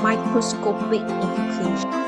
Microscopic inclusion.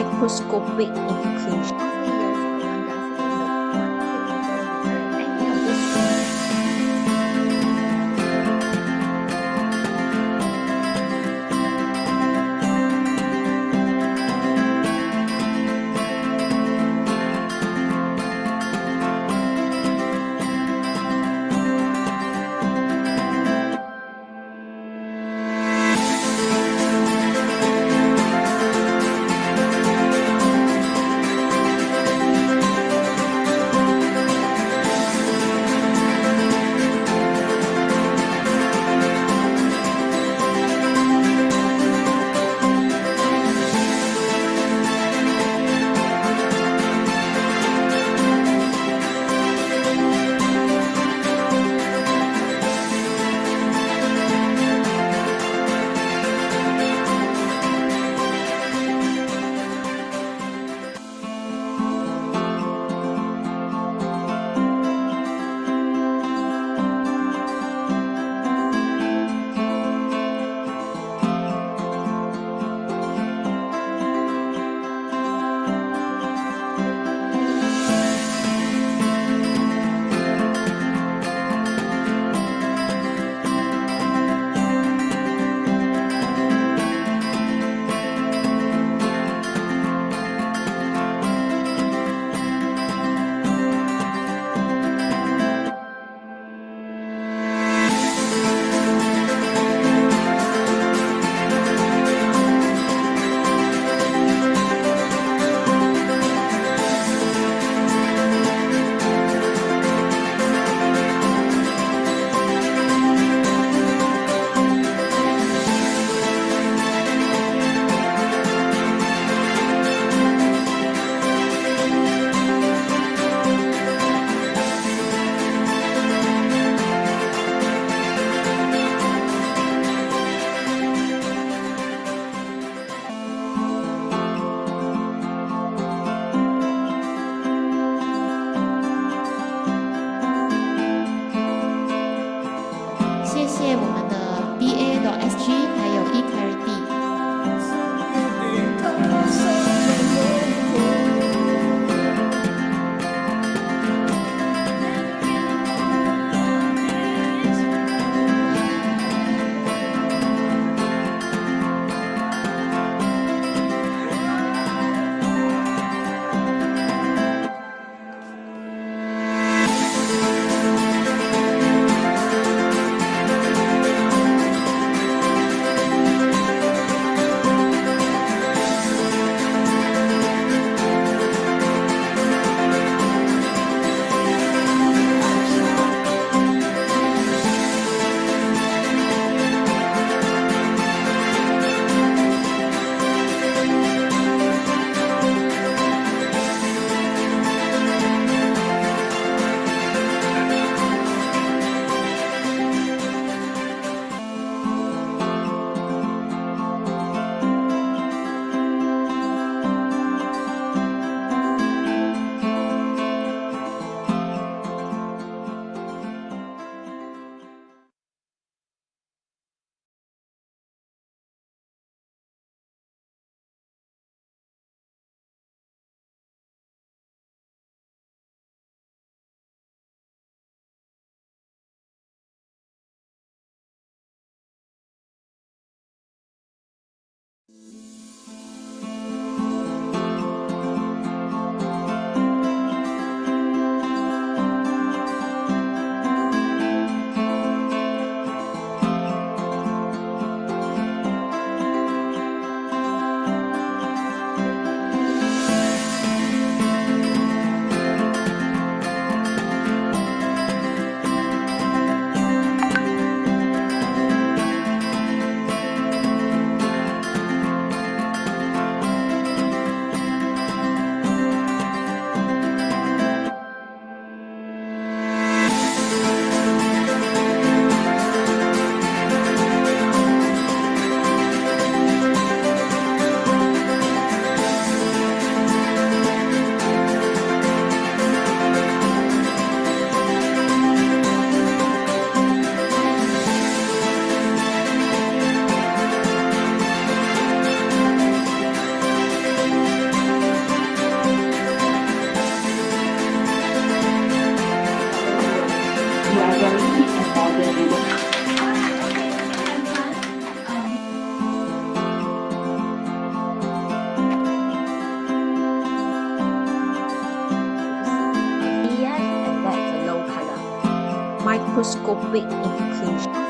microscopic inclusion. microscopic inclusion.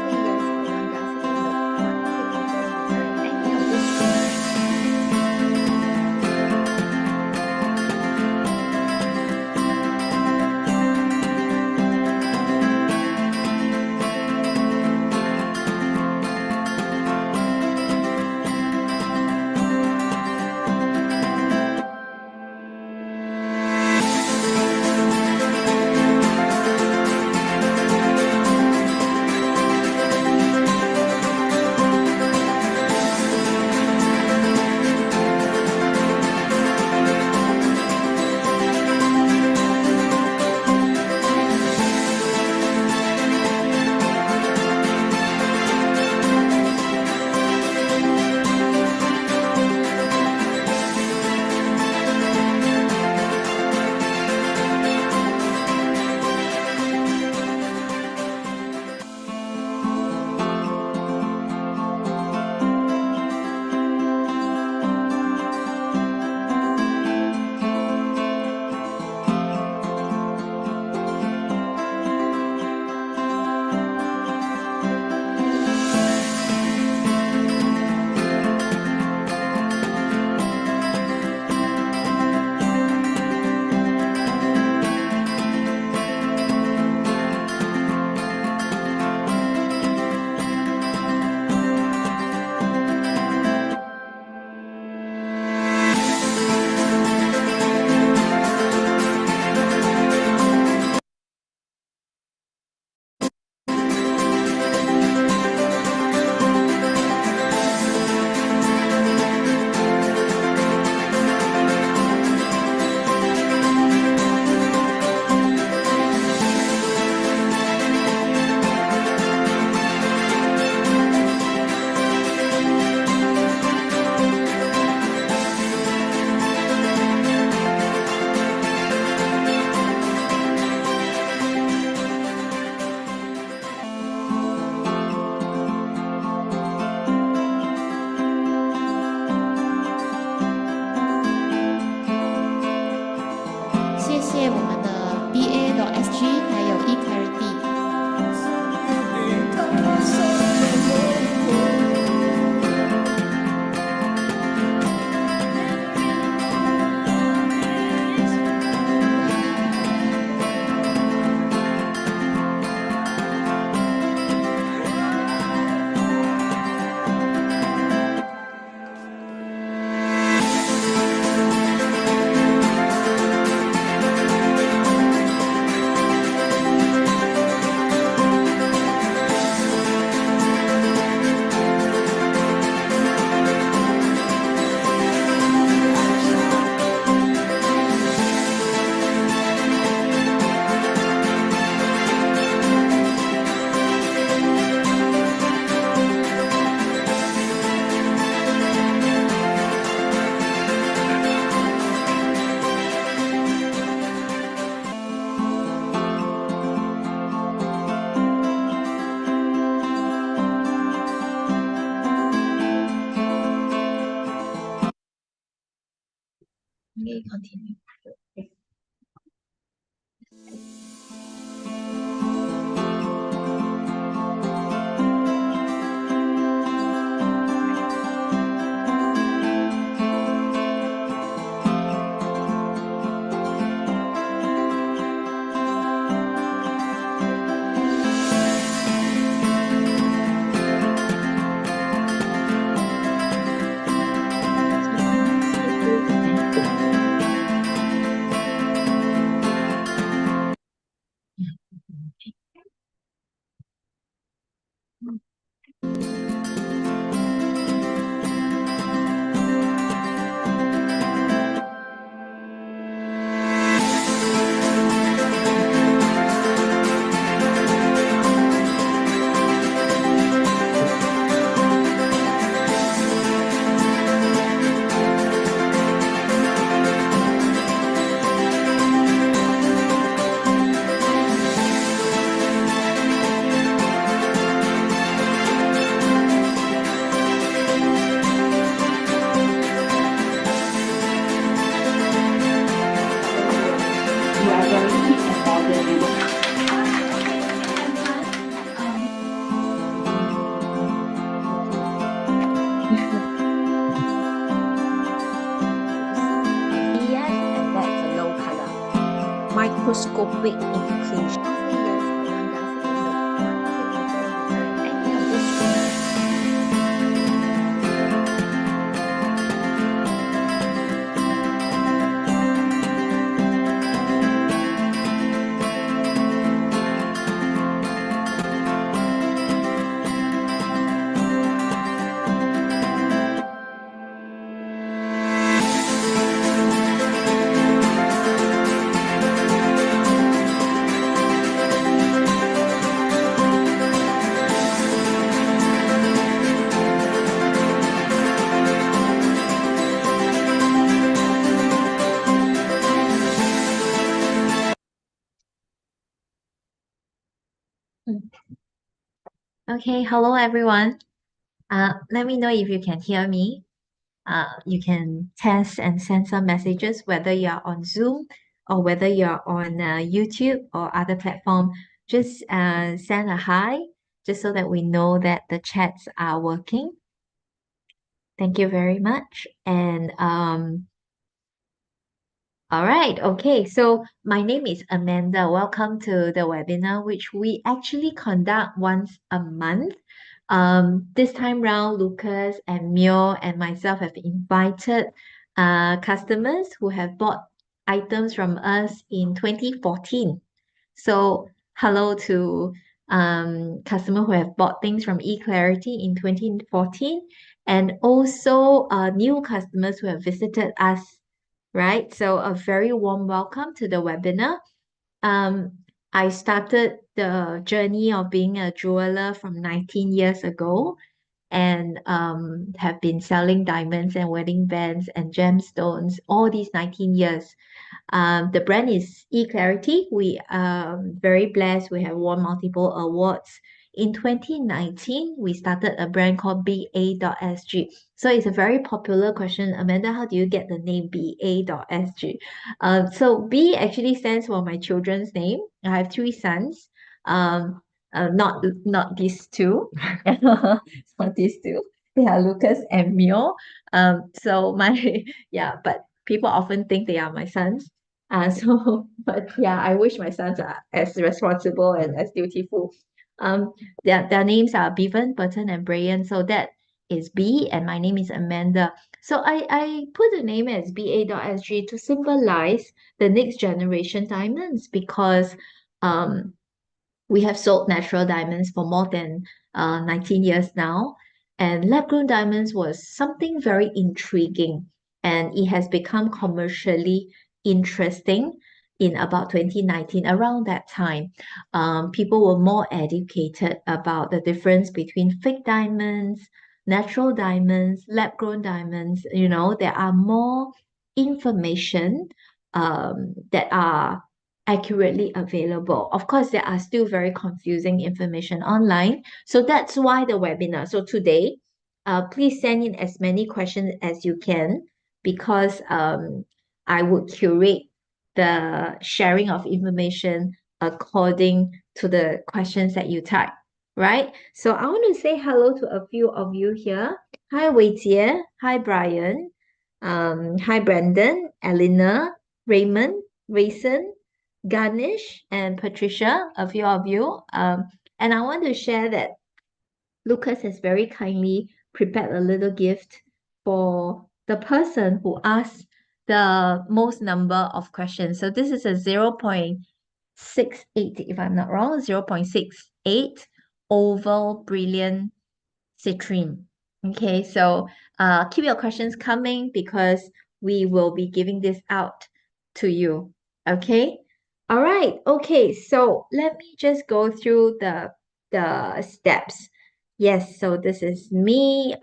谢谢我们的 BA.SG 还有 eClarity。Okay, continue. microscopic inclusion. Ask me yes or one, does it no one quick before you answer any of these questions. Okay, hello everyone. Let me know if you can hear me. You can test and send some messages whether you're on Zoom or whether you're on YouTube or other platform. Just send a hi, just so that we know that the chats are working. Thank you very much. And all right, okay. So my name is Amanda. Welcome to the webinar, which we actually conduct once a month. This time round, Lucas and Mio and myself have invited customers who have bought items from us in 2014. So hello to customers who have bought things from eClarity in 2014, and also new customers who have visited us, right? So a very warm welcome to the webinar. Um, I started the journey of being a jeweler from 19 years ago, and have been selling diamonds and wedding bands and gemstones all these 19 years. The brand is eClarity. We are very blessed. We have won multiple awards. In 2019, we started a brand called BA.SG. So it's a very popular question. Amanda, how do you get the name BA.SG? So B actually stands for my children's name. I have three sons. Not these two. Not these two. They are Lucas and Mio. So my yeah, but people often think they are my sons. But yeah, I wish my sons are as responsible and as dutiful. Um, their names are Bevan, Burton, and Brian. So that is B, and my name is Amanda. So I put the name as BA.SG to symbolize the next generation diamonds, because we have sold natural diamonds for more than 19 years now. And lab-grown diamonds was something very intriguing, and it has become commercially interesting in about 2019. Around that time, people were more educated about the difference between fake diamonds, natural diamonds, lab-grown diamonds. You know, there are more information that are accurately available. Of course, there are still very confusing information online. So that's why the webinar. So today, please send in as many questions as you can, because I would curate the sharing of information according to the questions that you type, right? So I want to say hello to a few of you here. Hi, Wei Jie. Hi, Brian. Hi, Brandon, Elena, Raymond, Rayson, Ganesh, and Patricia, a few of you. And I want to share that Lucas has very kindly prepared a little gift for the person who asked the most number of questions. So this is a 0.68, if I'm not wrong, 0.68 oval brilliant citrine. Okay, so keep your questions coming, because we will be giving this out to you. Okay. All right. Okay. So let me just go through the steps. Yes. So this is me.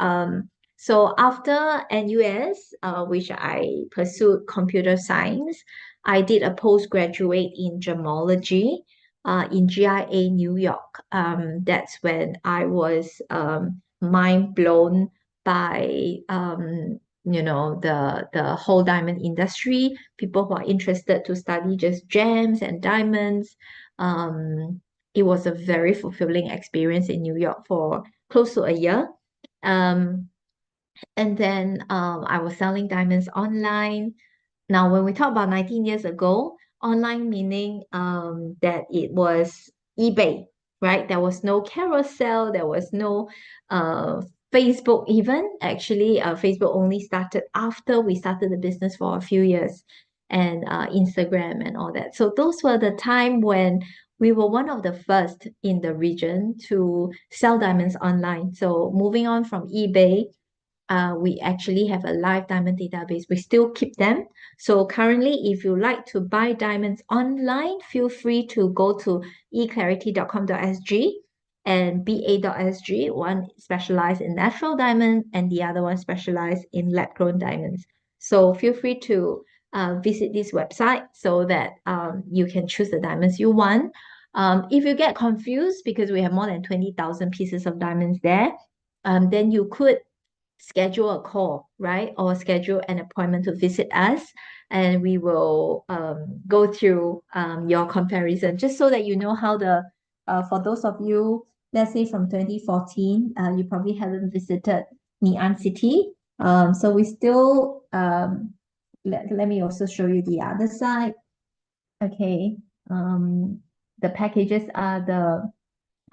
So after NUS, which I pursued computer science, I did a postgraduate in gemology, in GIA New York. That's when I was mind blown by the whole diamond industry. People who are interested to study just gems and diamonds. It was a very fulfilling experience in New York for close to a year. And then I was selling diamonds online. Now, when we talk about 19 years ago, Online meaning that it was eBay, right? There was no carousel, there was no uh Facebook even. Actually, Facebook only started after we started the business for a few years, and Instagram and all that. So those were the time when we were one of the first in the region to sell diamonds online. So moving on from eBay, we actually have a live diamond database. We still keep them. So currently, if you like to buy diamonds online, feel free to go to eclarity.com.sg and ba.sg. One specialized in natural diamond and the other one specialized in lab-grown diamonds. So feel free to visit this website so that you can choose the diamonds you want. If you get confused because we have more than 20,000 pieces of diamonds there, then you could schedule a call, right? Or schedule an appointment to visit us, and we will go through your comparison just so that you know how for those of you, let's say from 2014, you probably haven't visited Ngee City. So we still, let me also show you the other side. Okay. Um, the packages are the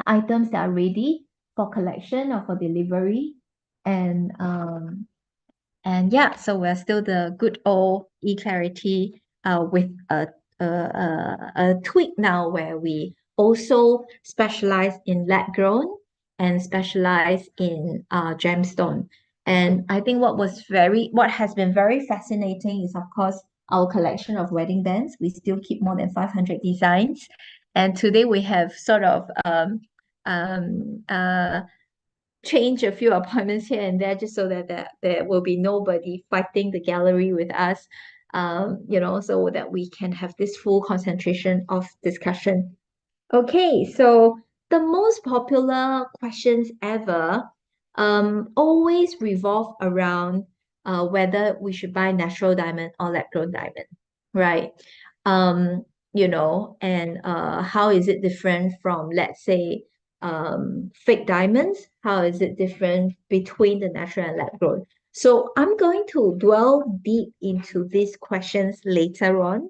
items that are ready for collection or for delivery. And yeah, so we're still the good old eClarity with a tweak now where we also specialize in lab grown and specialize in gemstone. And I think what has been very fascinating is, of course, our collection of wedding bands. We still keep more than 500 designs. And today we have sort of um, uh, change a few appointments here and there just so that there will be nobody fighting the gallery with us, so that we can have this full concentration of discussion. Okay, so the most popular questions ever always revolve around whether we should buy natural diamond or lab-grown diamond, right? Um, and how is it different from, let's say, fake diamonds? How is it different between the natural and lab-grown? So I'm going to dwell deep into these questions later on.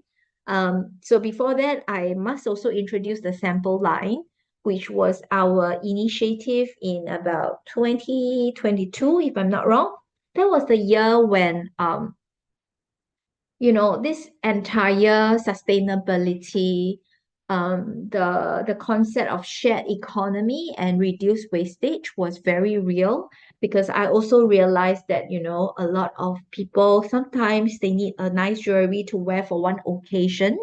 So before that, I must also introduce the sample line, which was our initiative in about 2022, if I'm not wrong. That was the year when this entire sustainability, the concept of shared economy and reduced wastage was very real, because I also realized that, a lot of people sometimes they need a nice jewelry to wear for one occasion,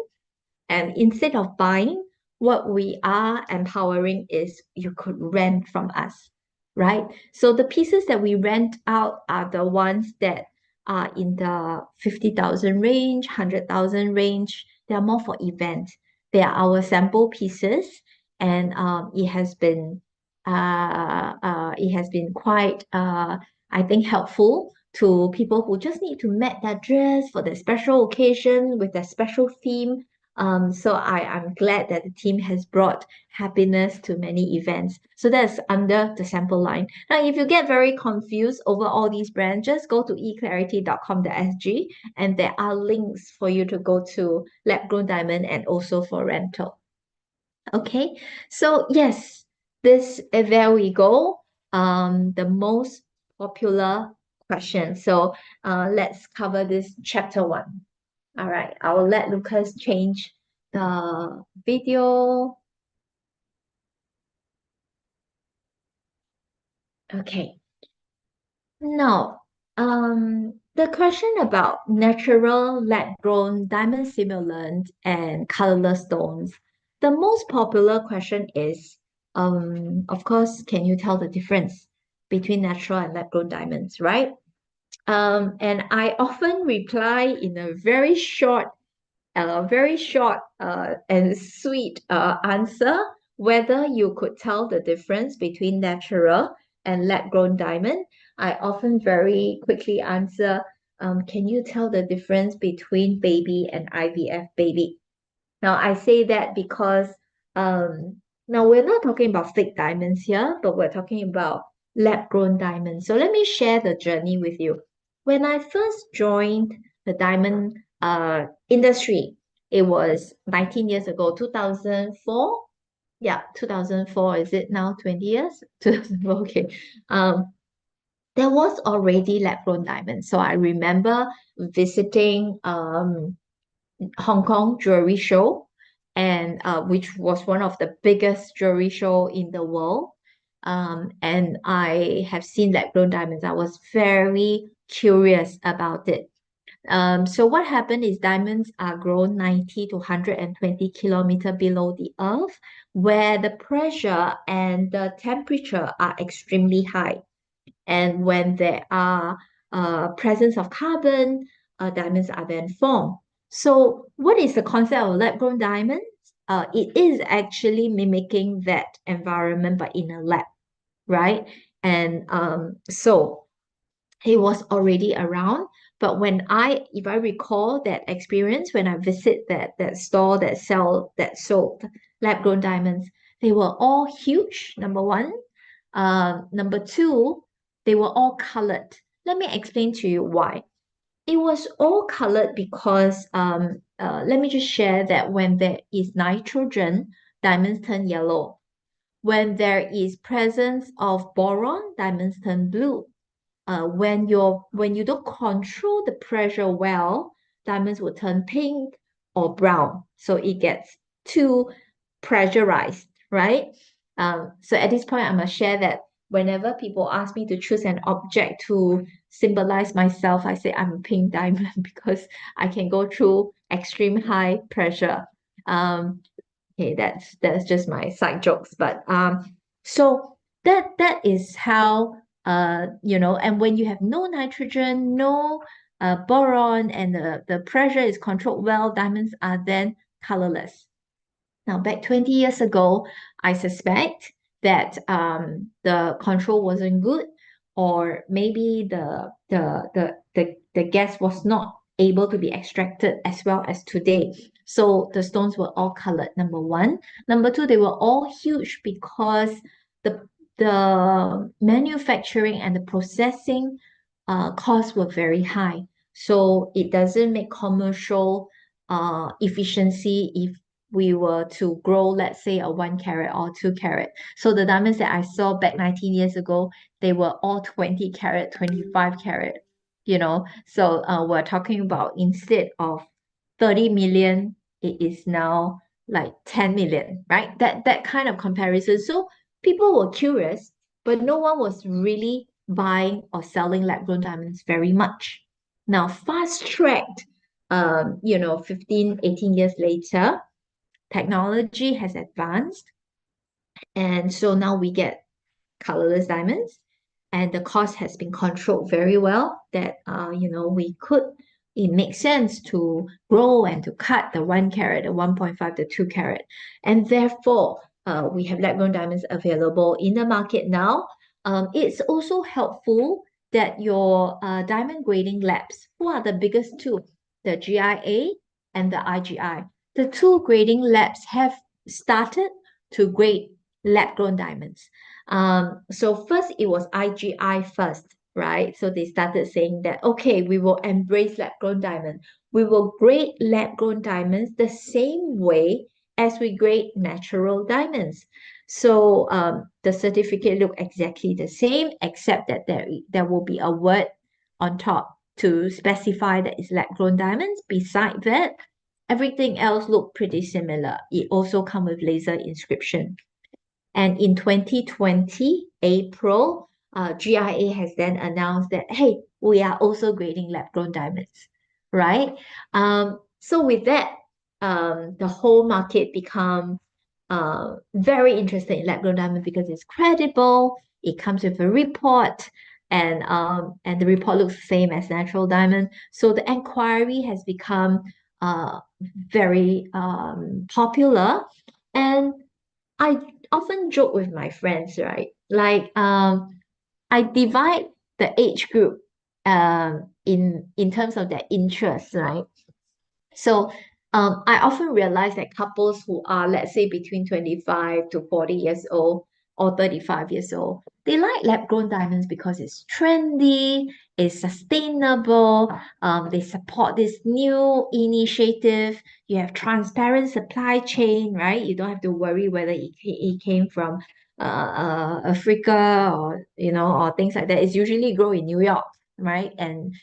and instead of buying, what we are empowering is you could rent from us, right? So the pieces that we rent out are the ones that are in the 50,000 range, 100,000 range. They are more for events. They are our sample pieces, and it has been quite I think helpful to people who just need to match their dress for the special occasion with their special theme. So I'm glad that the team has brought happiness to many events. So that's under the sample line. Now, if you get very confused over all these brands, just go to eclarity.com.sg, and there are links for you to go to lab grown diamond and also for rental. Okay, so yes, there we go. The most popular question. So let's cover this chapter one. All right, I will let Lucas change the video. Okay. Now, the question about natural lab-grown diamond simulant and colorless stones. The most popular question is, of course, can you tell the difference between natural and lab-grown diamonds, right? And I often reply in a very short and sweet answer, whether you could tell the difference between natural and lab-grown diamond. I often very quickly answer, can you tell the difference between baby and IVF baby? Now, I say that because now we're not talking about fake diamonds here, but we're talking about lab-grown diamonds. So let me share the journey with you. When I first joined the diamond industry, It was 19 years ago, 2004. Yeah, 2004. Is it now 20 years? 2004. Okay. Um, there was already lab-grown diamonds. So I remember visiting Hong Kong jewelry show, and which was one of the biggest jewelry show in the world. And I have seen lab-grown diamonds. I was very curious about it. So what happened is diamonds are grown 90 to 120 kilometer below the earth, where the pressure and the temperature are extremely high. And when there are presence of carbon, diamonds are then formed. So what is the concept of lab-grown diamonds? It is actually mimicking that environment, but in a lab, right? And so he was already around. But if I recall that experience, when I visit that store that sold lab-grown diamonds, they were all huge, number one. Number two, they were all colored. Let me explain to you why. It was all colored because let me just share that when there is nitrogen, diamonds turn yellow. When there is presence of boron, diamonds turn blue. When you don't control the pressure well, diamonds will turn pink or brown. So it gets too pressurized, right? So at this point, I'm gonna share that whenever people ask me to choose an object to symbolize myself, I say I'm a pink diamond because I can go through extreme high pressure. Um, Okay, that's just my side jokes. But so that is how and when you have no nitrogen, no boron, and the pressure is controlled well, diamonds are then colorless. Now, back 20 years ago, I suspect that the control wasn't good, or maybe the gas was not able to be extracted as well as today. So the stones were all colored, number one. Number two, they were all huge because the the manufacturing and the processing costs were very high. So it doesn't make commercial efficiency if we were to grow, let's say, a 1 carat or 2 carat. So the diamonds that I saw back 19 years ago, they were all 20 carat, 25 carat, So we're talking about instead of 30 million, it is now like 10 million, right? That kind of comparison. So people were curious, but no one was really buying or selling lab-grown diamonds very much. Now, fast tracked, 15, 18 years later, technology has advanced. And so now we get colorless diamonds, and the cost has been controlled very well that we could it makes sense to grow and to cut the 1 carat, the 1.5, the 2 carat. And therefore, we have lab grown diamonds available in the market now. It's also helpful that your diamond grading labs, who are the biggest two, the GIA and the IGI, the two grading labs have started to grade lab grown diamonds. So first it was IGI first, right? So they started saying that, okay, we will embrace lab-grown diamond. We will grade lab-grown diamonds the same way as we grade natural diamonds. So the certificate look exactly the same, except that there will be a word on top to specify that it's lab-grown diamonds. Beside that, everything else look pretty similar. It also come with laser inscription. And in 2020, April, GIA has then announced that, hey, we are also grading lab-grown diamonds, right? So with that, the whole market become very interested in lab-grown diamond because it's credible. It comes with a report, and the report looks the same as natural diamond. So the inquiry has become very popular, and I often joke with my friends, right? Like, I divide the age group in terms of their interests, right? So I often realize that couples who are, let's say, between 25 to 40 years old or 35 years old, They like lab-grown diamonds because it's trendy, it's sustainable, they support this new initiative. You have transparent supply chain, right? You don't have to worry whether it came from Africa or or things like that. It's usually grown in New York, right? And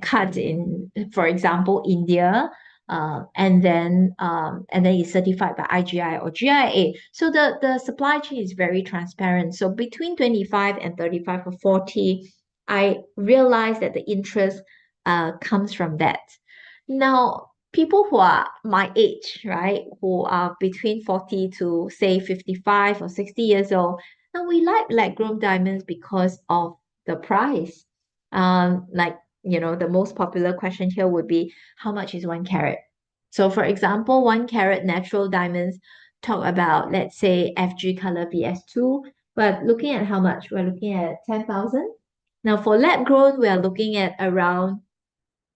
cut in, for example, India, and then it's certified by IGI or GIA. So the supply chain is very transparent. So between 25 and 35 or 40, I realized that the interest comes from that. Now, people who are my age, right, who are between 40 to say 55 or 60 years old, now we like lab-grown diamonds because of the price. Like, the most popular question here would be, how much is 1 carat? So, for example, 1 carat natural diamonds talk about, let's say, FG color VS2. But looking at how much? We're looking at 10,000. Now, for lab grown, we are looking at around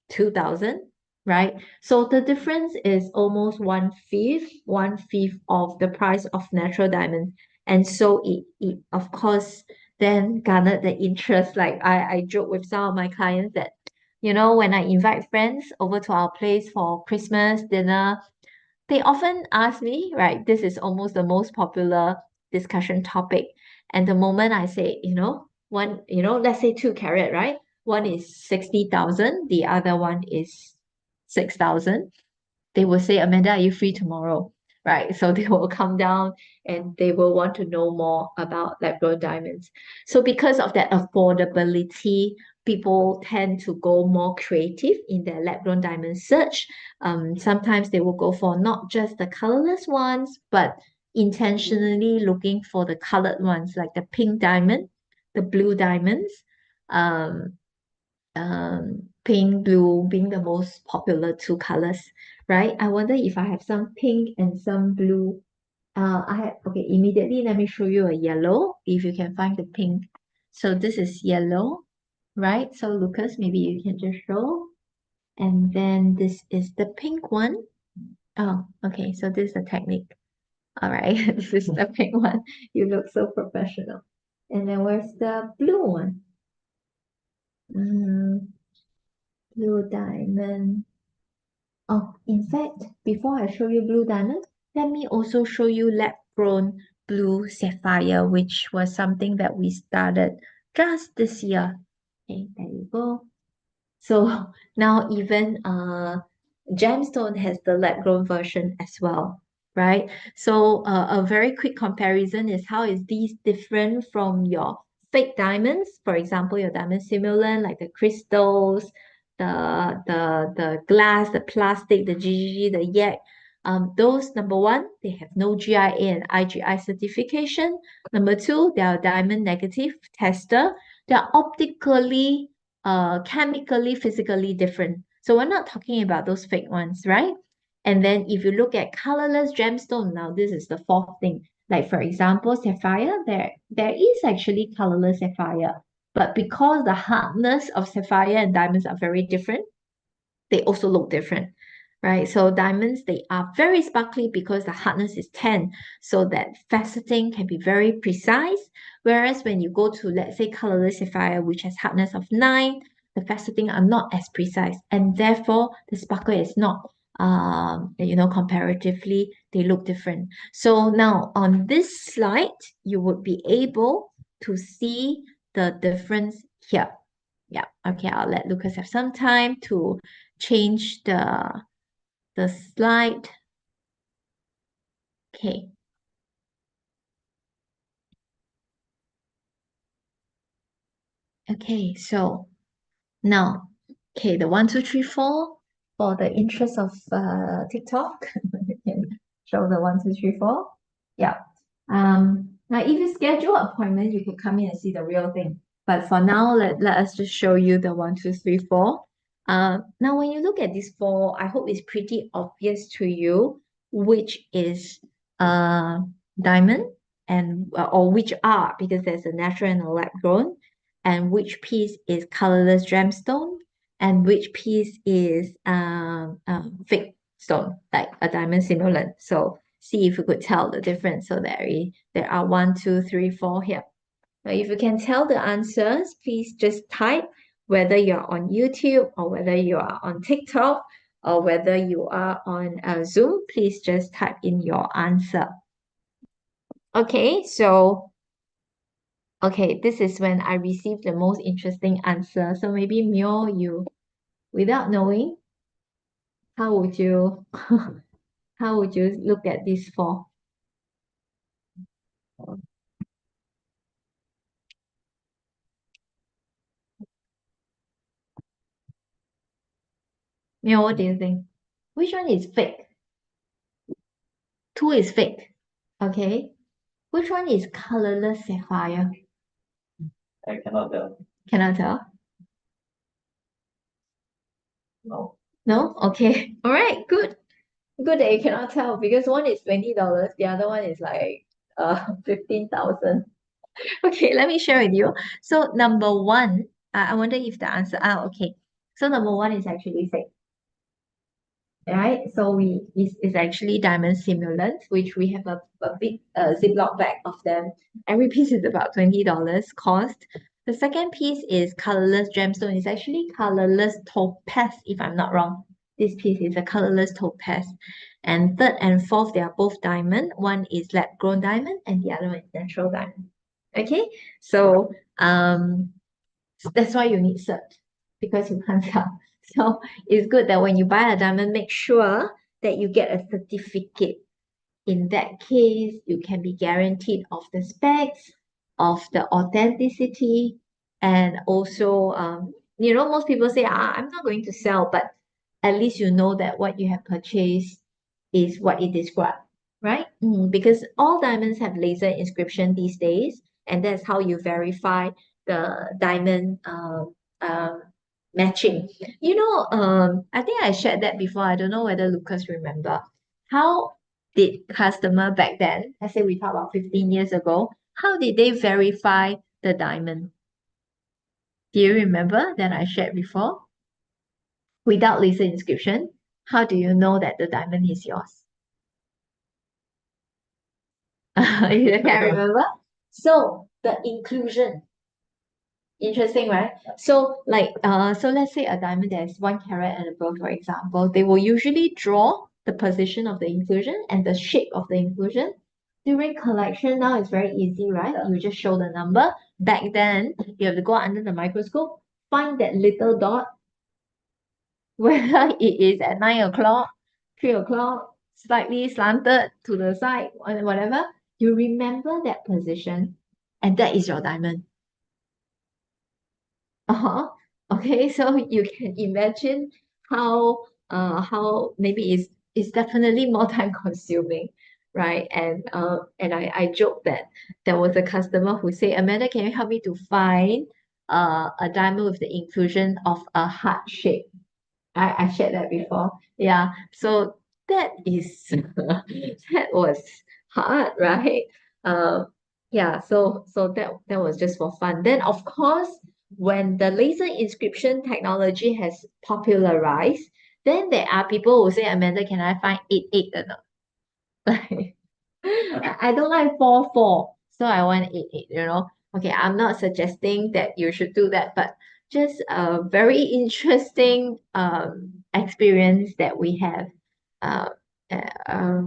2,000, right? So the difference is almost one fifth of the price of natural diamonds. And so it of course then garnered the interest. Like I joke with some of my clients that, when I invite friends over to our place for Christmas dinner, they often ask me, right? This is almost the most popular discussion topic. And the moment I say, let's say 2 carat, right? One is 60,000, the other one is 6,000. They will say, Amanda, are you free tomorrow? Right. So they will come down and they will want to know more about lab grown diamonds. So because of that affordability, people tend to go more creative in their lab grown diamond search. Sometimes they will go for not just the colorless ones, but intentionally looking for the colored ones, like the pink diamond, the blue diamonds. Um, Pink, blue being the most popular two colors, right? I wonder if I have some pink and some blue. Okay, immediately let me show you a yellow, if you can find the pink. So this is yellow, right? So Lucas, maybe you can just show. And then this is the pink one. Oh, okay, so this is the technique. All right, this is the pink one. You look so professional. And then where's the blue one? Mm, blue diamond. Oh, in fact, before I show you blue diamond, let me also show you lab-grown blue sapphire, which was something that we started just this year. Okay, there you go. So now even Gemstone has the lab-grown version as well, right? So a very quick comparison is, how is these different from your fake diamonds? For example, your diamond simulant, like the crystals, the glass, the plastic, the GGG, the yak. Those, number one, they have no GIA and IGI certification. Number two, they are diamond negative tester. They are optically, chemically, physically different. So we're not talking about those fake ones, right? And then if you look at colorless gemstone, now this is the fourth thing. Like for example, sapphire, there is actually colorless sapphire, but because the hardness of sapphire and diamonds are very different, they also look different, right? So diamonds, they are very sparkly because the hardness is 10, so that faceting can be very precise. Whereas when you go to, let's say, colorless sapphire, which has hardness of 9, the faceting are not as precise, and therefore the sparkle is not, comparatively, they look different. So now on this slide, you would be able to see the difference here. Yeah, okay, I'll let Lucas have some time to change the slide. Okay, okay, so now, okay, the 1, 2, 3, 4 for the interest of TikTok. You can show the 1, 2, 3, 4. Yeah. Now if you schedule appointment, you can come in and see the real thing. But for now, let us just show you the 1, 2, 3, 4. Now when you look at these four, I hope it's pretty obvious to you which is uh diamond, and or which are, because there's a natural and a lab grown, and which piece is colorless gemstone, and which piece is fake stone, like a diamond simulant. So see if you could tell the difference. So there are 1, 2, 3, 4 here. Now, if you can tell the answers, please just type whether you're on YouTube or whether you are on TikTok or whether you are on Zoom. Please just type in your answer. Okay, so okay, this is when I received the most interesting answer. So maybe Mio, you, without knowing, how would you how would you look at these four? Mio, what do you think? Which one is fake? Two is fake. Okay. Which one is colorless sapphire? I cannot tell. Cannot tell? No. No? Okay. All right, good. Good that you cannot tell because one is $20, the other one is like 15,000. Okay, let me share with you. So number one, I wonder if the answer, okay. So number one is actually fake, right? So is actually diamond simulant, which we have a big Ziploc bag of them. Every piece is about $20 cost. The second piece is colorless gemstone. It's actually colorless topaz, if I'm not wrong. This piece is a colorless topaz. And third and fourth, they are both diamond. One is lab grown diamond and the other one is natural diamond. Okay, so that's why you need cert because you can't tell. So it's good that when you buy a diamond, make sure that you get a certificate. In that case, you can be guaranteed of the specs, of the authenticity, and also, most people say, I'm not going to sell, but at least you know that what you have purchased is what it describes, right? Because all diamonds have laser inscription these days, and that's how you verify the diamond matching. I think I shared that before. I don't know whether Lucas remember. How did customer back then, let's say we talk about 15 years ago, how did they verify the diamond? Do you remember that I shared before? Without laser inscription, how do you know that the diamond is yours? You can't remember? So the inclusion, interesting, right? So let's say a diamond that is 1 carat and above, for example, they will usually draw the position of the inclusion and the shape of the inclusion. During collection, now it's very easy, right? You just show the number. Back then, you have to go under the microscope, find that little dot, whether it is at 9 o'clock, 3 o'clock, slightly slanted to the side, whatever. You remember that position, and that is your diamond. Uh-huh. Okay, so you can imagine how maybe it's definitely more time consuming, right? And I joke that there was a customer who said, Amanda, can you help me to find a diamond with the inclusion of a heart shape? I shared that before. Yeah. So that is that was hard, right? Um, yeah, so that was just for fun. Then of course, when the laser inscription technology has popularized, then there are people who say, Amanda, can I find 8 or not? Like I don't like 4 4, so I want 8 8. Okay, I'm not suggesting that you should do that, but just a very interesting experience that we have uh,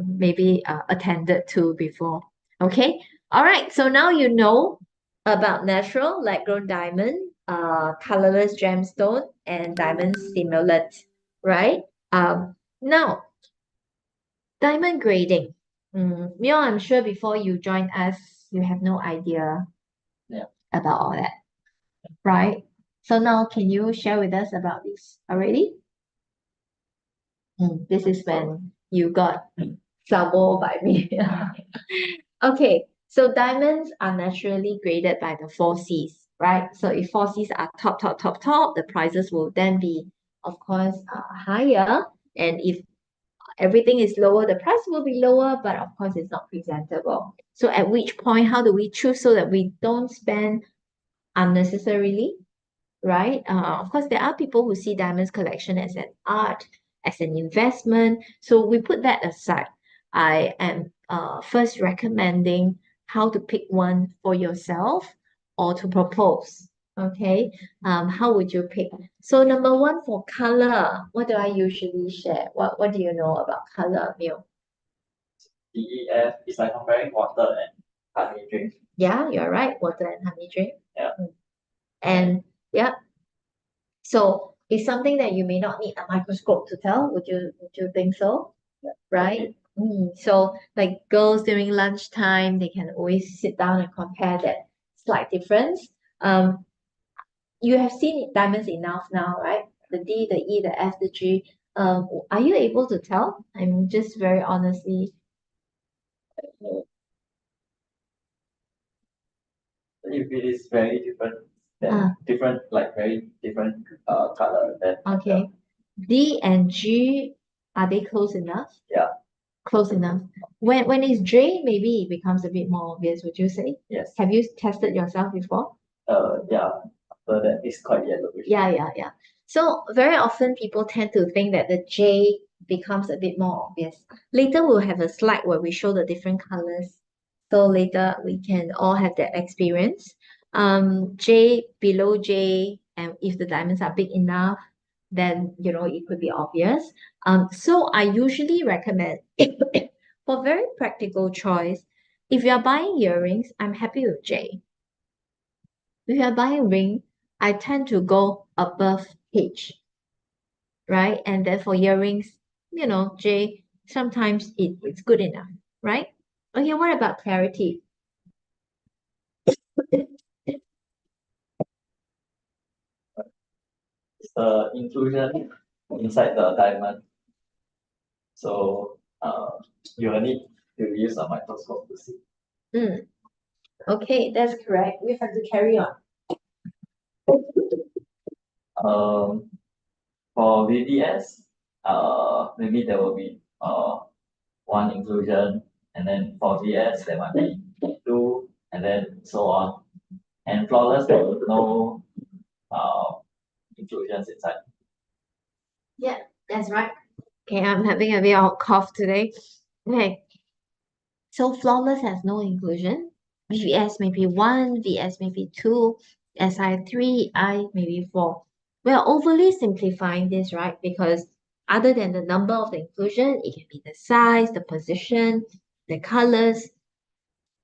maybe attended to before. Okay, all right. So now you know about natural lab-grown diamond, colorless gemstone, and diamond simulant, right? Now diamond grading. Mio, I'm sure before you join us, you have no idea about all that, right? So now can you share with us about this already? This is when you got sabo by me. Okay, so diamonds are naturally graded by the 4 Cs, right? So if 4 Cs are top, top, top, top, the prices will then be, of course, higher. And if everything is lower, the price will be lower, but of course it's not presentable. So at which point, how do we choose so that we don't spend unnecessarily, right? Of course, there are people who see diamonds collection as an art, as an investment. So we put that aside. I am first recommending how to pick one for yourself. or to propose. Okay. How would you pick? So number one for color, what do I usually share? What do you know about color, Mio? DEF is like comparing water and honey drink. Yeah, you're right. Water and honey drink. Yeah. And yeah, so it's something that you may not need a microscope to tell. Would you think so? Right? So like girls during lunchtime, they can always sit down and compare that slight difference. Um, you have seen diamonds enough now, right? The D, the E, the F, the G. Are you able to tell? I'm just very honestly. If it is very different, Ah, then different like very different color, then okay. D and G, are they close enough? yeah, Close enough. When it's J, maybe it becomes a bit more obvious, would you say? yes. Have you tested yourself before? Yeah. After that, it's quite yellowish. Yeah. So very often people tend to think that the J becomes a bit more obvious. Later we'll have a slide where we show the different colors. So later we can all have that experience. J below J, and if the diamonds are big enough, then it could be obvious. So I usually recommend for very practical choice, if you're buying earrings, I'm happy with J. If you're buying ring, I tend to go above H, right? And then for earrings, J, sometimes it's good enough, right? Okay, what about clarity? It's the inclusion inside the diamond. So you will need to use a microscope to see. Okay, that's correct. We have to carry on. Um, for VDS, maybe there will be one inclusion, and then for VS there might be two, and then so on. And flawless there will no inclusions inside. Yeah, that's right. Okay, I'm having a bit of cough today. Okay, so flawless has no inclusion. VVS maybe one, VS maybe two, SI three, I maybe four. We are overly simplifying this, right? Because other than the number of the inclusion, it can be the size, the position, the colors,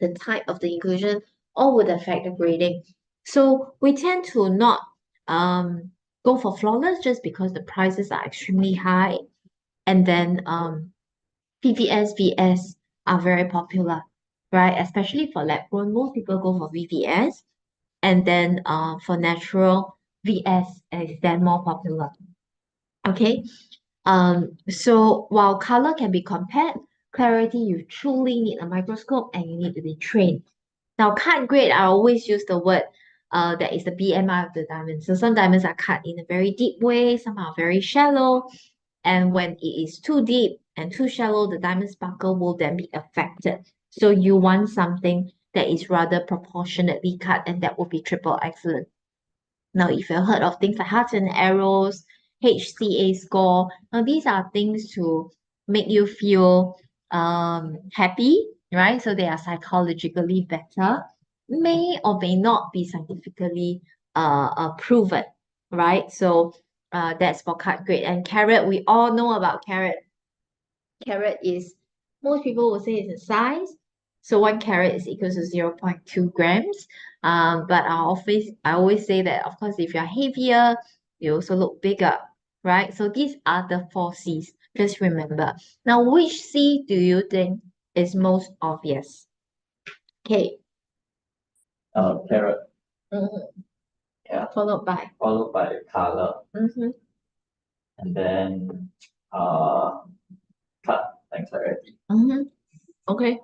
the type of the inclusion, all would affect the grading. So we tend to not go for flawless just because the prices are extremely high. And then PVS, VS are very popular, right? Especially for lab grown, most people go for VVS, and then for natural, VS is then more popular. Okay. So while color can be compared, clarity you truly need a microscope and you need to be trained. Now, cut grade, I always use the word that is the BMI of the diamond. So some diamonds are cut in a very deep way, some are very shallow. And when it is too deep and too shallow, the diamond sparkle will then be affected. So you want something that is rather proportionately cut, and that will be triple excellent. Now, if you've heard of things like hearts and arrows, HCA score, now these are things to make you feel happy, right? So they are psychologically better, may or may not be scientifically proven, right? So that's for cut grade. And carat, we all know about carat. Carat is, most people will say it's a size. So 1 carat is equal to 0.2 grams. But I always say that, of course, if you're heavier, you also look bigger, right? So these are the 4 C's. Just remember. Now, which C do you think is most obvious? Okay. Carrot. Mhm. Yeah. Followed by. Followed by color, Mm-hmm. and then cut and clarity. Mm-hmm. Okay.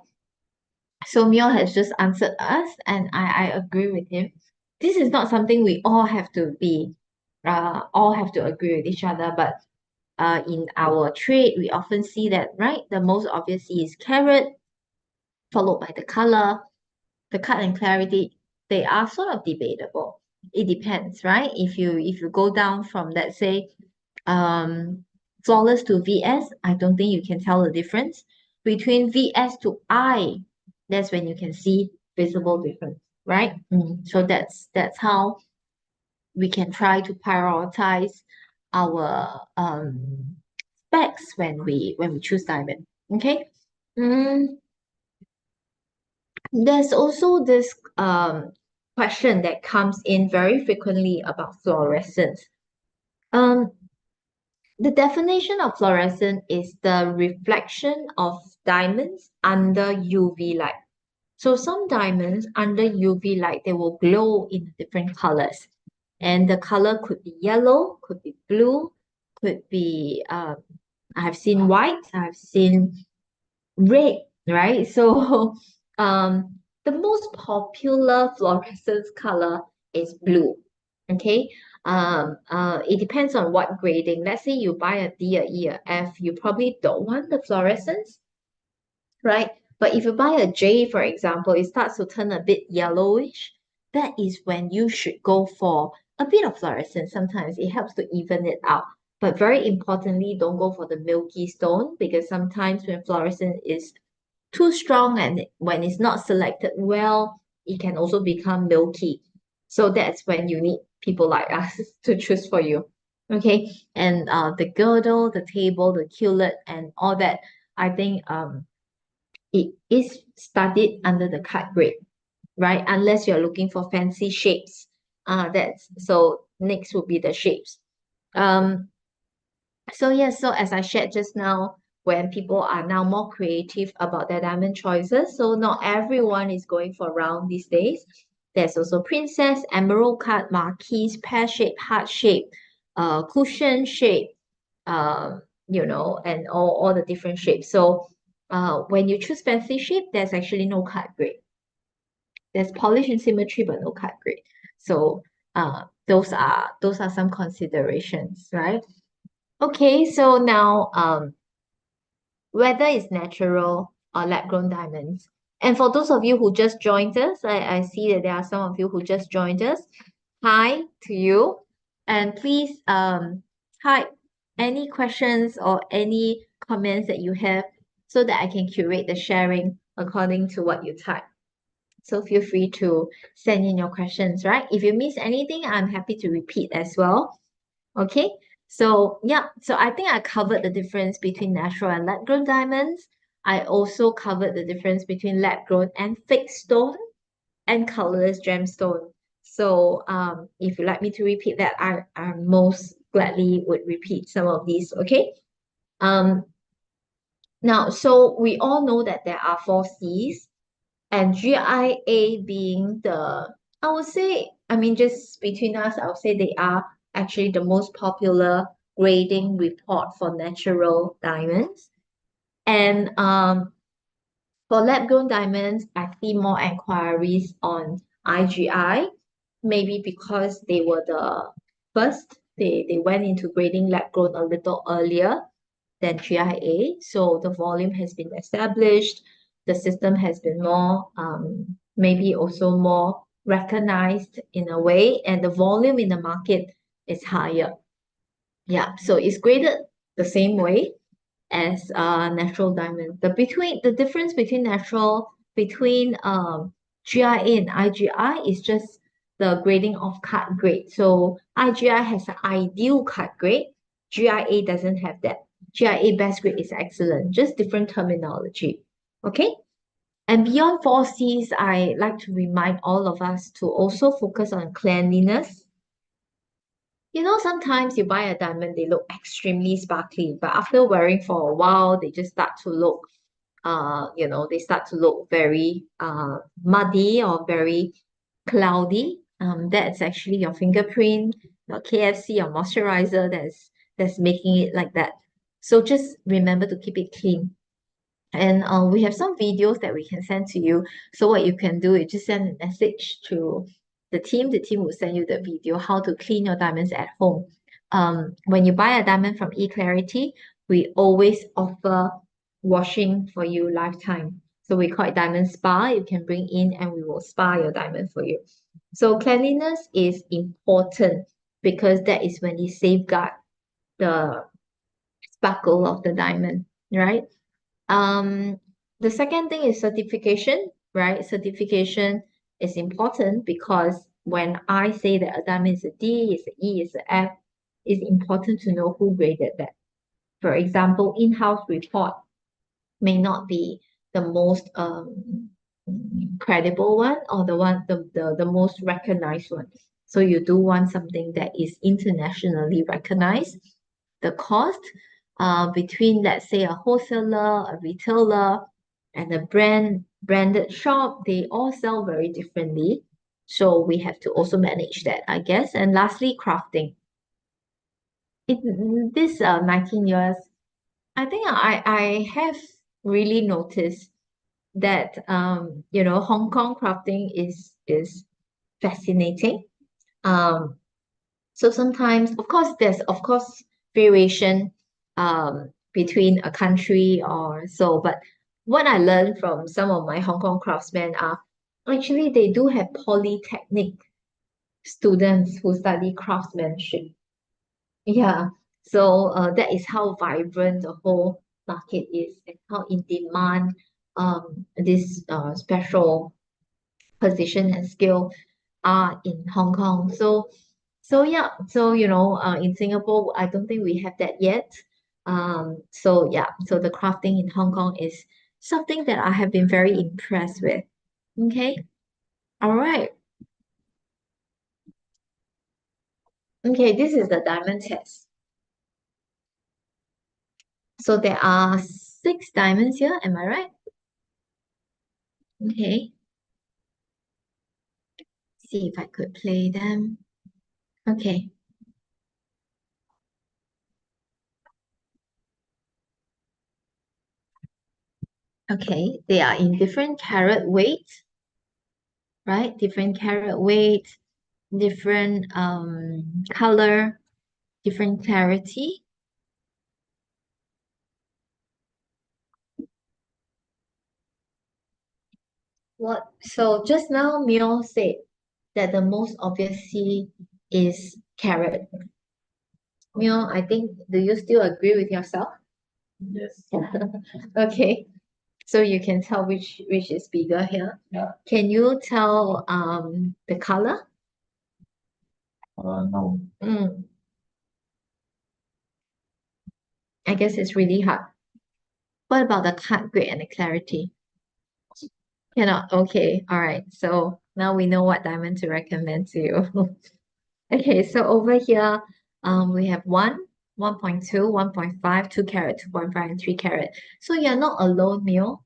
So Mio has just answered us, and I agree with him. This is not something we all have to agree with each other, but in our trade, we often see that, right? The most obvious is carat, followed by the color, the cut and clarity. They are sort of debatable. It depends, right? If you go down from, let's say, um flawless to VS, I don't think you can tell the difference. Between VS to I, that's when you can see visible difference. right? So that's how we can try to prioritize our specs when we choose diamond. Okay. Mm, there's also this question that comes in very frequently about fluorescence. Um, the definition of fluorescent is the reflection of diamonds under UV light. So some diamonds under UV light, they will glow in different colors. And the color could be yellow, could be blue, could be I've seen white, I've seen red, right? So the most popular fluorescence color is blue. Okay. It depends on what grading. Let's say you buy a D, a E, a F, you probably don't want the fluorescence, right? But if you buy a J, for example, it starts to turn a bit yellowish. That is when you should go for a bit of fluorescence. Sometimes it helps to even it out. But very importantly, don't go for the milky stone because sometimes when fluorescence is too strong and when it's not selected well, it can also become milky. So that's when you need people like us to choose for you. Okay. And the girdle, the table, the culet, and all that, I think it is studied under the cut grade, right? Unless you're looking for fancy shapes. That's so next would be the shapes. Um, so yes, so as I shared just now, when people are now more creative about their diamond choices, so not everyone is going for round these days. There's also princess, emerald cut, marquise, pear shape, heart shape, cushion shape, and all the different shapes. So when you choose fancy shape, there's actually no cut grade. There's polish and symmetry, but no cut grade. So those are some considerations, right? Okay, so now whether it's natural or lab-grown diamonds. And for those of you who just joined us, I see that there are some of you who just joined us. Hi to you. And please type any questions or any comments that you have so that I can curate the sharing according to what you type. So feel free to send in your questions, right? If you miss anything, I'm happy to repeat as well. Okay, so yeah, so I think I covered the difference between natural and lab-grown diamonds. I also covered the difference between lab-grown and fixed stone and colorless gemstone. So if you'd like me to repeat that, I most gladly would repeat some of these, okay? Um, Now, so we all know that there are four C's and GIA being I would say, I mean, just between us, I would say they are actually the most popular grading report for natural diamonds. And for lab-grown diamonds, I see more inquiries on IGI, maybe because they were the first. They went into grading lab-grown a little earlier than GIA. So the volume has been established. The system has been more, maybe also more recognized in a way, and the volume in the market is higher. Yeah, so it's graded the same way as natural diamond. The difference between GIA and IGI is just the grading of cut grade. So IGI has an ideal cut grade. GIA doesn't have that. GIA best grade is excellent, just different terminology. Okay. And beyond 4Cs, I like to remind all of us to also focus on cleanliness. Sometimes you buy a diamond, they look extremely sparkly, but after wearing for a while, they just start to look they start to look very muddy or very cloudy. That's actually your fingerprint, your KFC, your moisturizer that's making it like that. So just remember to keep it clean. And we have some videos that we can send to you. So what you can do is just send a message to the team. The team will send you the video how to clean your diamonds at home. When you buy a diamond from eClarity, we always offer washing for you lifetime. So we call it diamond spa. You can bring in and we will spa your diamond for you. So cleanliness is important because that is when you safeguard the sparkle of the diamond, right? Um, the second thing is certification, right? Certification. is important because when I say that a diamond is a D, is a E, is a F, it's important to know who graded that. For example, in-house report may not be the most credible one or the most recognized one. So you do want something that is internationally recognized. The cost between, let's say, a wholesaler, a retailer, and a branded shop, they all sell very differently. So we have to also manage that, I guess. And lastly, crafting. This 19 years, I think I have really noticed that Hong Kong crafting is fascinating. Um, so sometimes, of course, there's of course variation between a country or so, but what I learned from some of my Hong Kong craftsmen are actually they do have polytechnic students who study craftsmanship. Yeah, so that is how vibrant the whole market is and how in demand this special position and skill are in Hong Kong. So yeah, so in Singapore, I don't think we have that yet. So yeah, so the crafting in Hong Kong is something that I have been very impressed with. Okay, all right. Okay, this is the diamond test. So there are 6 diamonds here, am I right? Okay, see if I could play them. Okay, okay, they are in different carat weight, right? Different carat weight, different color, different clarity. What? So just now, Mio said that the most obvious C is carat. Mio, I think, do you still agree with yourself? Yes. Okay, so you can tell which is bigger here. Yeah. Can you tell the color? No. I guess it's really hard. What about the cut grade and the clarity? Cannot. Okay, all right. So now we know what diamond to recommend to you. Okay, so over here, we have 1.2, 1.5, 2 carat, 2.5, and 3 carat. So you're not alone, Mio.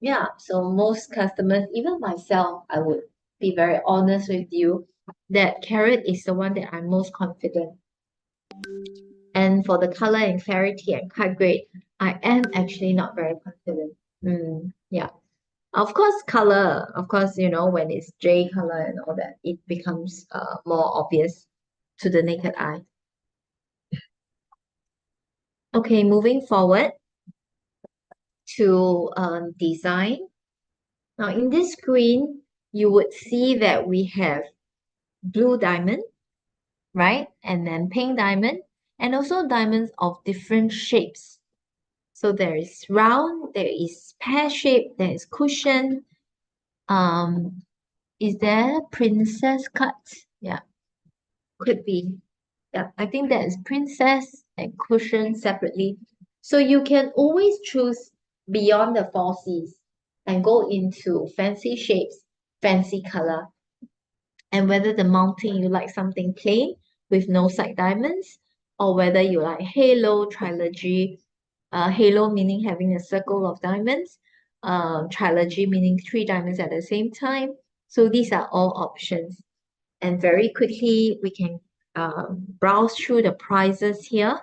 Yeah, so most customers, even myself, I would be very honest with you that carat is the one that I'm most confident. And for the color and clarity and cut grade, I am actually not very confident. Yeah. Of course, color, of course, when it's J color and all that, it becomes more obvious to the naked eye. Okay, moving forward to design. Now, in this screen, you would see that we have blue diamond, right? And then pink diamond, and also diamonds of different shapes. So there is round, there is pear shape, there is cushion. Um, is there princess cut? Yeah, could be. Yeah, I think that is princess and cushion separately. So you can always choose beyond the 4Cs and go into fancy shapes, fancy color, and whether the mounting you like something plain with no side diamonds, or whether you like halo, trilogy, halo meaning having a circle of diamonds, trilogy meaning 3 diamonds at the same time. So these are all options. And very quickly, we can browse through the prices here.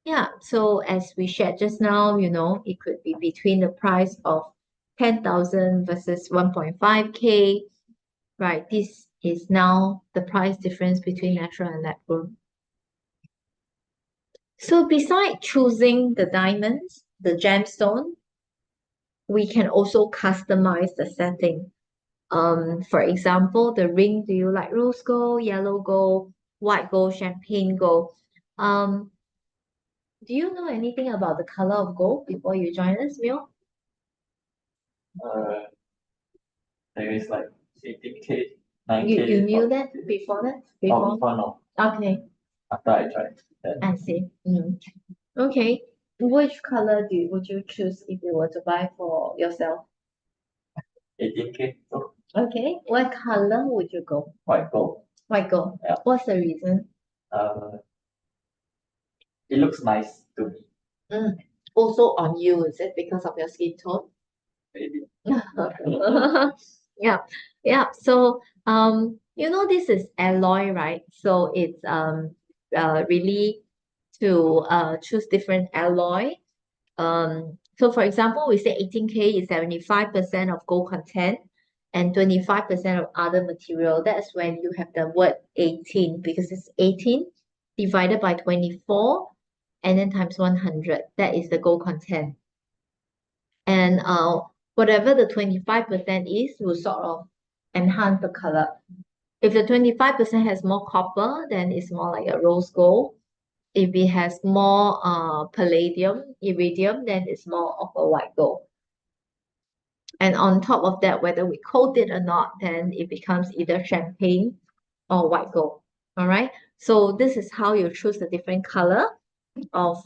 Yeah, so as we shared just now, it could be between the price of 10,000 versus 1.5K, right? This is now the price difference between natural and lab grown. So beside choosing the diamonds, the gemstone, we can also customize the setting. For example, the ring, do you like rose gold, yellow gold, white gold, champagne gold? Um, do you know anything about the color of gold before you join us, Mil? Uh, there is like 18K, You 9K. knew that before that? Oh, Before? before no. Okay, After I tried. Then I see. Okay. Which color would you choose if you were to buy for yourself? 18K. So Okay. What color would you go? white gold. White gold. Yeah. What's the reason? Uh, it looks nice to me. Also on you, is it because of your skin tone? Maybe. Yeah, yeah. So this is alloy, right? So it's really to choose different alloy. So for example, we say 18K is 75% of gold content and 25% of other material. That's when you have the word 18 because it's 18 divided by 24 and then times 100. That is the gold content. And whatever the 25% is will sort of enhance the color. If the 25% has more copper, then it's more like a rose gold. If it has more palladium, iridium, then it's more of a white gold. And on top of that, whether we coat it or not, then it becomes either champagne or white gold. All right. So this is how you choose the different color of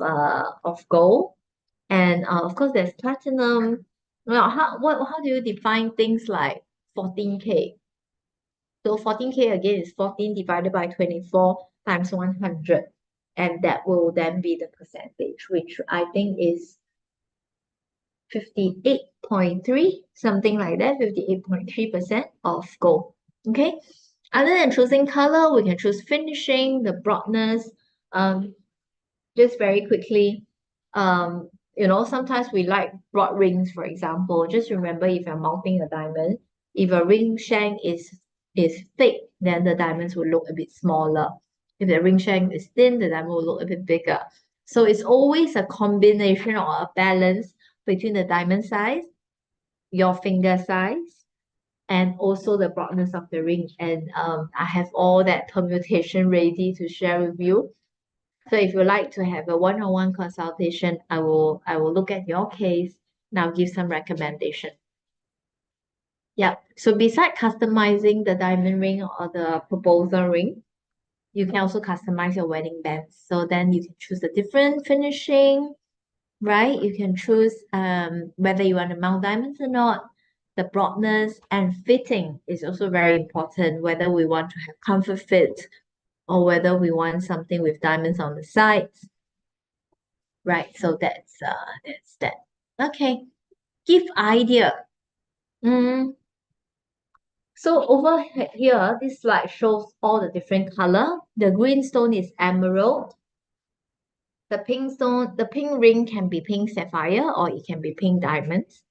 gold. And of course, there's platinum. Well, how do you define things like 14K? So 14K again is 14 divided by 24 times 100. And that will then be the percentage, which I think is 58.3, something like that, 58.3% of gold. Okay. Other than choosing color, we can choose finishing, the broadness. Just very quickly, sometimes we like broad rings, for example. Just remember if you're mounting a diamond, if a ring shank is thick, then the diamonds will look a bit smaller. If the ring shank is thin, the diamond will look a bit bigger. So it's always a combination or a balance between the diamond size, your finger size, and also the broadness of the ring. And I have all that permutation ready to share with you. So if you like to have a one-on-one consultation, I will look at your case and I'll give some recommendation. Yeah. So beside customizing the diamond ring or the proposal ring, you can also customize your wedding bands. So then you can choose a different finishing, right? You can choose whether you want to mount diamonds or not. The broadness and fitting is also very important, whether we want to have comfort fit or whether we want something with diamonds on the sides. Right, so that's that. Okay, give idea. Mm, so over here, this slide shows all the different color. The green stone is emerald. The pink ring can be pink sapphire or it can be pink diamonds.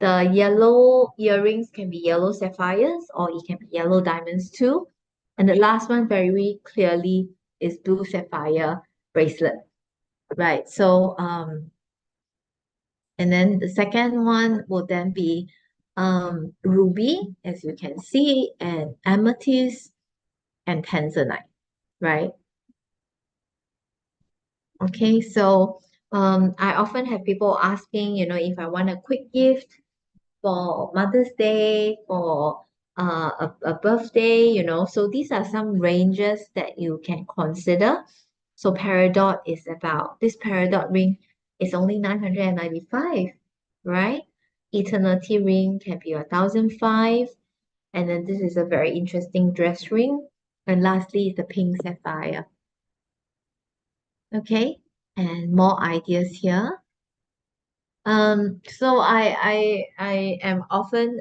The yellow earrings can be yellow sapphires or it can be yellow diamonds too. And the last one very clearly is blue sapphire bracelet. Right, so and then the second one will then be ruby, as you can see, and amethyst and tanzanite, right? Okay, so I often have people asking, if I want a quick gift for Mother's Day, for a birthday, so these are some ranges that you can consider. So peridot is about, this peridot ring is only 995, right? Eternity ring can be 1,005. And then this is a very interesting dress ring. And lastly is the pink sapphire. Okay, and more ideas here. So I am often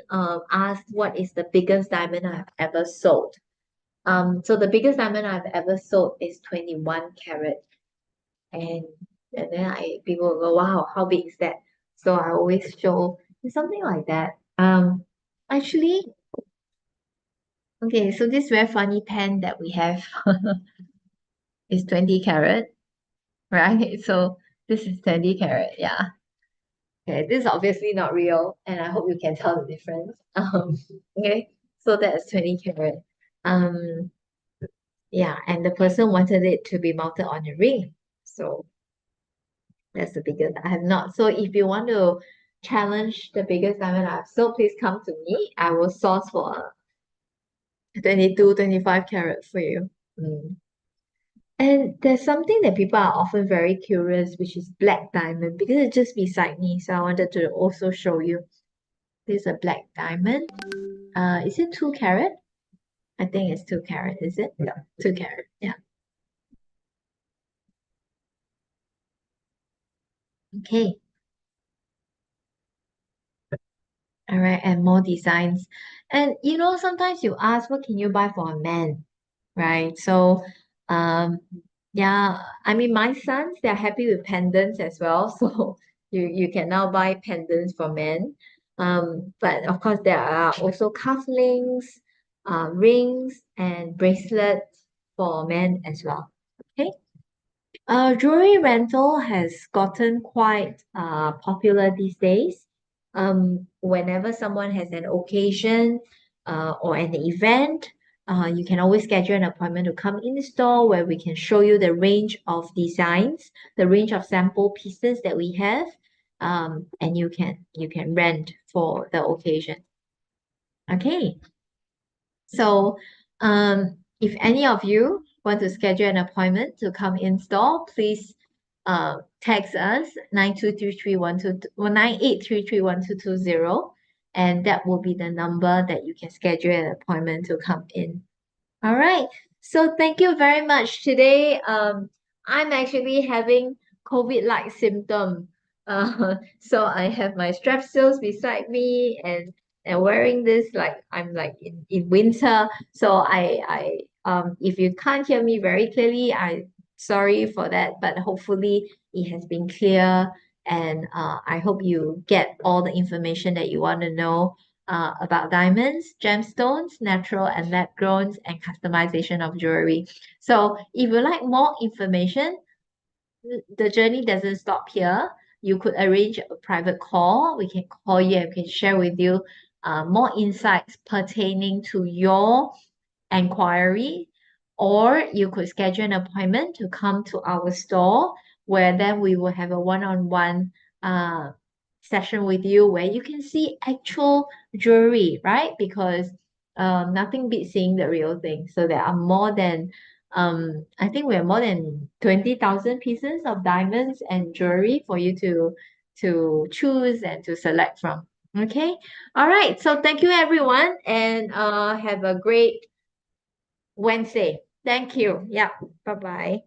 asked what is the biggest diamond I've ever sold. So the biggest diamond I've ever sold is 21 carat. And then people will go, wow, how big is that? So I always show something like that. Actually, okay, so this very funny pen that we have is 20 carat, right? So this is 20 carat, yeah. Okay, this is obviously not real, and I hope you can tell the difference. Okay, so that's 20 carat. Um, yeah, and the person wanted it to be mounted on a ring. So that's the biggest. I have not. So if you want to challenge the biggest diamond I have sold, please come to me. I will source for a 22, 25 carat for you. Mm. And there's something that people are often very curious, which is black diamond, because it's just beside me. So I wanted to also show you. This is a black diamond. Is it 2 carat? I think it's 2 carat, is it? Yeah, 2 carat. Yeah. Okay. All right. And more designs. And sometimes you ask, what can you buy for a man? Right. So, um, yeah, I mean, my sons, they're happy with pendants as well. So you can now buy pendants for men. But of course, there are also cufflinks, rings, and bracelets for men as well. Okay. Jewelry rental has gotten quite popular these days. Whenever someone has an occasion or an event, you can always schedule an appointment to come in the store where we can show you the range of designs, the range of sample pieces that we have, and you can rent for the occasion. Okay. So, if any of you want to schedule an appointment to come in store, please text us 98331220, and that will be the number that you can schedule an appointment to come in. All right. So thank you very much. Today, I'm actually having COVID-like symptom. So I have my strepsils beside me and wearing this like I'm like in winter. So if you can't hear me very clearly, I sorry for that, but hopefully it has been clear and I hope you get all the information that you want to know about diamonds, gemstones, natural and lab grown, and customization of jewelry. So if you like more information, the journey doesn't stop here. You could arrange a private call. We can call you and we can share with you more insights pertaining to your enquiry, or you could schedule an appointment to come to our store where then we will have a one-on-one uh, session with you where you can see actual jewelry, right? Because nothing beats seeing the real thing. So there are more than I think we have more than 20,000 pieces of diamonds and jewelry for you to choose and to select from. Okay. All right. So thank you everyone and have a great Wednesday. Thank you. Yeah. Bye bye.